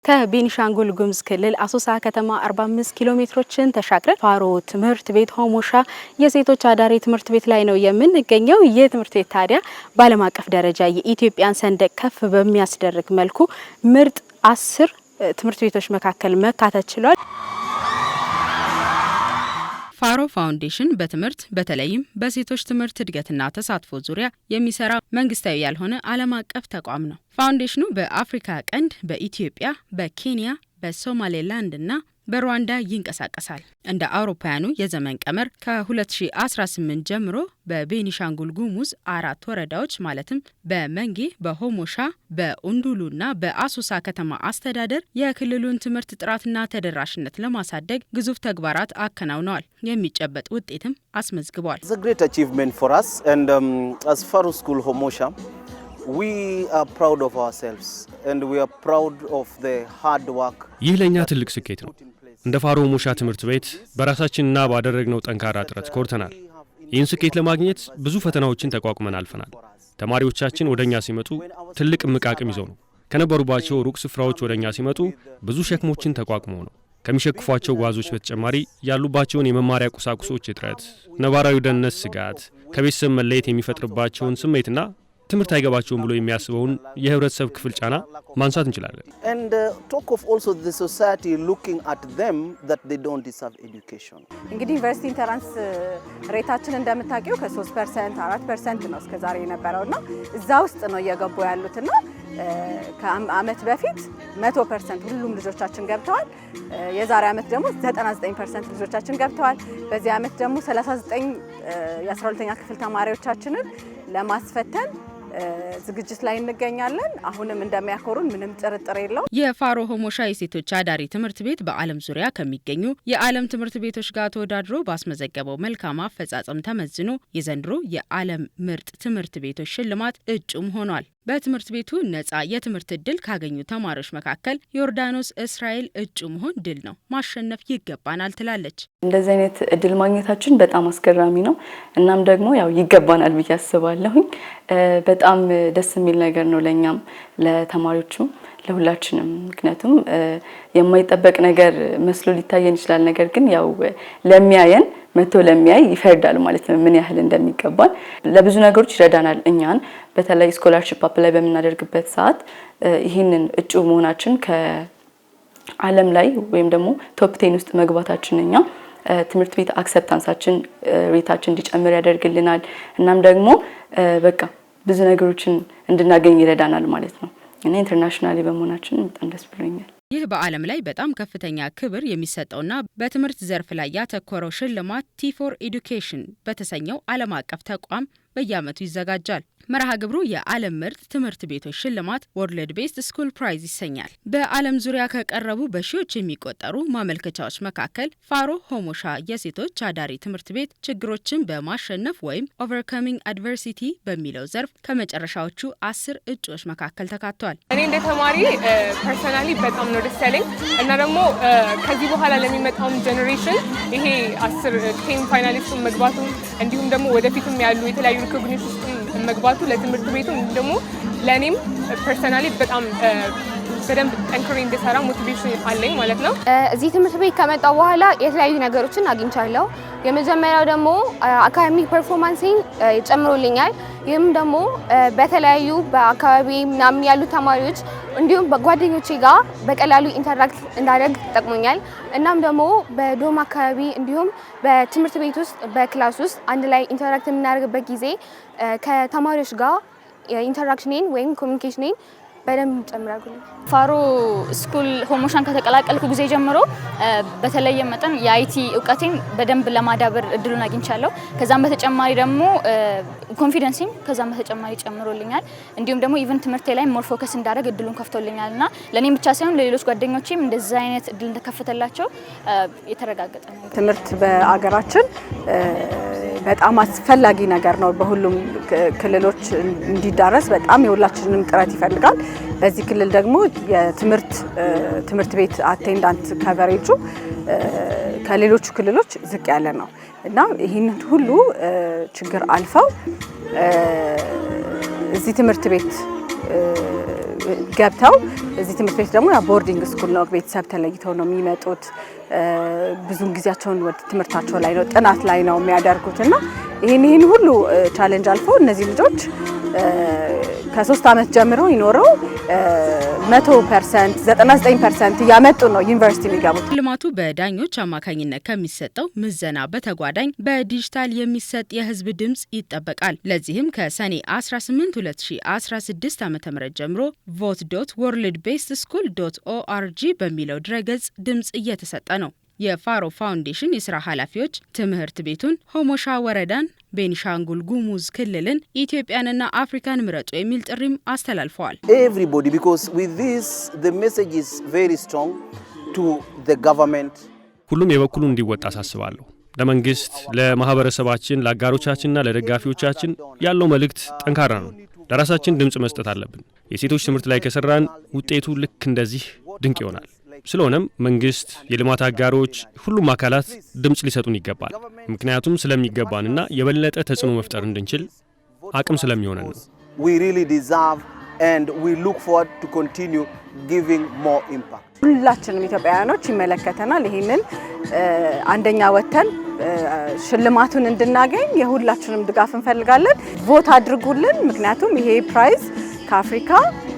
ከቤኒሻንጉል ጉሙዝ ክልል አሶሳ ከተማ 45 ኪሎ ሜትሮችን ተሻግረን ፋሮ ትምህርት ቤት ሆሞሻ የሴቶች አዳሪ ትምህርት ቤት ላይ ነው የምንገኘው። ይህ ትምህርት ቤት ታዲያ በዓለም አቀፍ ደረጃ የኢትዮጵያን ሰንደቅ ከፍ በሚያስደርግ መልኩ ምርጥ 10 ትምህርት ቤቶች መካከል መካተት ችሏል። ፋሮ ፋውንዴሽን በትምህርት በተለይም በሴቶች ትምህርት እድገትና ተሳትፎ ዙሪያ የሚሰራ መንግስታዊ ያልሆነ ዓለም አቀፍ ተቋም ነው። ፋውንዴሽኑ በአፍሪካ ቀንድ፣ በኢትዮጵያ፣ በኬንያ፣ በሶማሌላንድና በሩዋንዳ ይንቀሳቀሳል። እንደ አውሮፓውያኑ የዘመን ቀመር ከ2018 ጀምሮ በቤኒሻንጉል ጉሙዝ 4 ወረዳዎች ማለትም በመንጌ፣ በሆሞሻ፣ በኡንዱሉና በአሶሳ ከተማ አስተዳደር የክልሉን ትምህርት ጥራትና ተደራሽነት ለማሳደግ ግዙፍ ተግባራት አከናውነዋል። የሚጨበጥ ውጤትም አስመዝግቧል። It's a great achievement for us and as Faro School Homosha we are proud of ourselves and we are proud of the hard work. ይህ ለኛ ትልቅ ስኬት ነው። እንደ ፋሮ ሆሞሻ ትምህርት ቤት በራሳችንና ባደረግነው ጠንካራ ጥረት ኮርተናል። ይህን ስኬት ለማግኘት ብዙ ፈተናዎችን ተቋቁመን አልፈናል። ተማሪዎቻችን ወደኛ ሲመጡ ትልቅ ምቃቅም ይዘው ነው። ከነበሩባቸው ሩቅ ስፍራዎች ወደኛ ሲመጡ ብዙ ሸክሞችን ተቋቁመው ነው። ከሚሸክፏቸው ጓዞች በተጨማሪ ያሉባቸውን የመማሪያ ቁሳቁሶች እጥረት፣ ነባራዊ ደህንነት ስጋት፣ ከቤተሰብ መለየት የሚፈጥርባቸውን ስሜትና ትምህርት አይገባቸውም ብሎ የሚያስበውን የህብረተሰብ ክፍል ጫና ማንሳት እንችላለን። And talk of also the society looking at them that they don't deserve education. እንግዲህ ዩኒቨርሲቲ ኢንተራንስ ሬታችን እንደምታውቂው ከ3% 4% ነው እስከዛሬ የነበረውና እዛ ውስጥ ነው እየገቡ ያሉትና ከአመት በፊት 100% ሁሉም ልጆቻችን ገብተዋል። የዛሬ አመት ደግሞ 99% ልጆቻችን ገብተዋል። በዚህ አመት ደግሞ 39 የ12ኛ ክፍል ተማሪዎቻችንን ለማስፈተን ዝግጅት ላይ እንገኛለን። አሁንም እንደሚያኮሩን ምንም ጥርጥር የለው። የፋሮ ሆሞሻ የሴቶች አዳሪ ትምህርት ቤት በዓለም ዙሪያ ከሚገኙ የዓለም ትምህርት ቤቶች ጋር ተወዳድሮ ባስመዘገበው መልካም አፈጻጸም ተመዝኖ የዘንድሮ የዓለም ምርጥ ትምህርት ቤቶች ሽልማት እጩም ሆኗል። በትምህርት ቤቱ ነጻ የትምህርት እድል ካገኙ ተማሪዎች መካከል ዮርዳኖስ እስራኤል እጩ መሆን ድል ነው፣ ማሸነፍ ይገባናል ትላለች። እንደዚህ አይነት እድል ማግኘታችን በጣም አስገራሚ ነው። እናም ደግሞ ያው ይገባናል ብዬ አስባለሁኝ። በጣም ደስ የሚል ነገር ነው ለኛም ለተማሪዎቹም ለሁላችንም። ምክንያቱም የማይጠበቅ ነገር መስሎ ሊታየን ይችላል። ነገር ግን ያው ለሚያየን መቶ ለሚያይ ይፈርዳል ማለት ነው ምን ያህል እንደሚገባን። ለብዙ ነገሮች ይረዳናል። እኛን በተለይ ስኮላርሺፕ አፕላይ በምናደርግበት ሰዓት ይህንን እጩ መሆናችን ከዓለም ላይ ወይም ደግሞ ቶፕ 10 ውስጥ መግባታችን እኛ ትምህርት ቤት አክሰፕታንሳችን ሬታችን እንዲጨምር ያደርግልናል። እናም ደግሞ በቃ ብዙ ነገሮችን እንድናገኝ ይረዳናል ማለት ነው። እና ኢንተርናሽናሊ በመሆናችን በጣም ደስ ብሎኛል። ይህ በዓለም ላይ በጣም ከፍተኛ ክብር የሚሰጠውና በትምህርት ዘርፍ ላይ ያተኮረው ሽልማት ቲ4 ኤዱኬሽን በተሰኘው ዓለም አቀፍ ተቋም በየዓመቱ ይዘጋጃል። መርሃ ግብሩ የዓለም ምርጥ ትምህርት ቤቶች ሽልማት ወርልድ ቤስት ስኩል ፕራይዝ ይሰኛል። በዓለም ዙሪያ ከቀረቡ በሺዎች የሚቆጠሩ ማመልከቻዎች መካከል ፋሮ ሆሞሻ የሴቶች አዳሪ ትምህርት ቤት ችግሮችን በማሸነፍ ወይም ኦቨርካሚንግ አድቨርሲቲ በሚለው ዘርፍ ከመጨረሻዎቹ 10 እጩዎች መካከል ተካቷል። እኔ እንደ ተማሪ ፐርሰናሊ በጣም ነው ደስ ያለኝ እና ደግሞ ከዚህ በኋላ ለሚመጣው ጄኔሬሽን ይሄ 10 ፋይናሊስት መግባቱ እንዲሁም ደግሞ ወደፊትም ያሉ የተለያዩ ሪኮግኒሽን ውስጥ መግባቱ ለትምህርት ቤቱ ደግሞ ለኔም ፐርሰናሊ በጣም በደንብ ጠንክሬ እንድሰራ ሞቲቬሽን አለኝ ማለት ነው። እዚህ ትምህርት ቤት ከመጣው በኋላ የተለያዩ ነገሮችን አግኝቻለሁ። የመጀመሪያው ደግሞ አካዳሚክ ፐርፎርማንሴን ጨምሮልኛል። ይህም ደግሞ በተለያዩ በአካባቢ ምናምን ያሉ ተማሪዎች እንዲሁም በጓደኞቼ ጋር በቀላሉ ኢንተራክት እንዳደርግ ጠቅሞኛል። እናም ደግሞ በዶም አካባቢ እንዲሁም በትምህርት ቤት ውስጥ በክላስ ውስጥ አንድ ላይ ኢንተራክት የምናደርግበት ጊዜ ከተማሪዎች ጋር ኢንተራክሽኔን ወይም ኮሚኒኬሽኔን በደንብ ጨምራለሁ። ፋሮ ስኩል ሆሞሻን ከተቀላቀልኩ ጊዜ ጀምሮ በተለየ መጠን የአይቲ እውቀቴን በደንብ ለማዳበር እድሉን አግኝቻለሁ። ከዛም በተጨማሪ ደግሞ ኮንፊደንስም ከዛም በተጨማሪ ጨምሮልኛል። እንዲሁም ደግሞ ኢቨን ትምህርቴ ላይ ሞር ፎከስ እንዳደረግ እድሉን ከፍቶልኛልና ለኔም ብቻ ሳይሆን ለሌሎች ጓደኞቼም እንደዛ አይነት እድል እንደከፈተላቸው የተረጋገጠ ነው። ትምህርት በአገራችን በጣም አስፈላጊ ነገር ነው። በሁሉም ክልሎች እንዲዳረስ በጣም የሁላችንንም ጥረት ይፈልጋል። በዚህ ክልል ደግሞ የትምህርት ቤት አቴንዳንት ከቨሬጁ ከሌሎች ክልሎች ዝቅ ያለ ነው እና ይህንን ሁሉ ችግር አልፈው እዚህ ትምህርት ቤት ገብተው እዚህ ትምህርት ቤት ደግሞ ቦርዲንግ ስኩል ነው፣ ቤተሰብ ተለይተው ነው የሚመጡት። ብዙን ጊዜያቸውን ወደ ትምህርታቸው ላይ ነው ጥናት ላይ ነው የሚያደርጉትና ይሄን ሁሉ ቻሌንጅ አልፈው እነዚህ ልጆች ከ3 ዓመት ጀምሮ ይኖረው 100% 99% እያመጡ ነው ዩኒቨርሲቲ የሚገቡት። ልማቱ በዳኞች አማካኝነት ከሚሰጠው ምዘና በተጓዳኝ በዲጂታል የሚሰጥ የህዝብ ድምጽ ይጠበቃል። ለዚህም ከሰኔ 18 2016 ዓ.ም ጀምሮ vote.worldbestschool.org በሚለው ድረገጽ ድምጽ እየተሰጠ ነው። የፋሮ ፋውንዴሽን የስራ ኃላፊዎች ትምህርት ቤቱን፣ ሆሞሻ ወረዳን፣ ቤኒሻንጉል ጉሙዝ ክልልን፣ ኢትዮጵያንና አፍሪካን ምረጡ የሚል ጥሪም አስተላልፈዋል። Everybody, because with this the message is very strong to the government. ሁሉም የበኩሉን እንዲወጣ አሳስባለሁ። ለመንግስት፣ ለማህበረሰባችን፣ ለአጋሮቻችንና ለደጋፊዎቻችን ያለው መልእክት ጠንካራ ነው። ለራሳችን ድምጽ መስጠት አለብን። የሴቶች ትምህርት ላይ ከሰራን ውጤቱ ልክ እንደዚህ ድንቅ ይሆናል። ስለሆነም መንግስት፣ የልማት አጋሮች፣ ሁሉም አካላት ድምጽ ሊሰጡን ይገባል። ምክንያቱም ስለሚገባንና የበለጠ ተጽዕኖ መፍጠር እንድንችል አቅም ስለሚሆነን ነው። We really deserve and we look forward to continue giving more impact. ሁላችንም ኢትዮጵያውያኖች ይመለከተናል። ይሄንን አንደኛ ወተን ሽልማቱን እንድናገኝ የሁላችንም ድጋፍ እንፈልጋለን። ቮት አድርጉልን። ምክንያቱም ይሄ ፕራይዝ ከአፍሪካ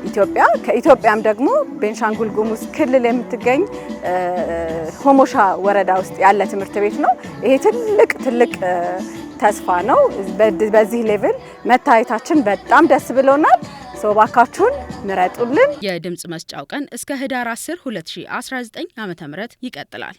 ኢትዮጵያ፣ ከኢትዮጵያም ደግሞ ቤንሻንጉል ጉሙዝ ክልል የምትገኝ ሆሞሻ ወረዳ ውስጥ ያለ ትምህርት ቤት ነው። ይሄ ትልቅ ተስፋ ነው። በዚህ ሌቭል መታየታችን በጣም ደስ ብሎናል። ባካችሁን ምረጡልን። የድምጽ መስጫው ቀን እስከ ህዳር 10 2019 ዓ.ም ይቀጥላል።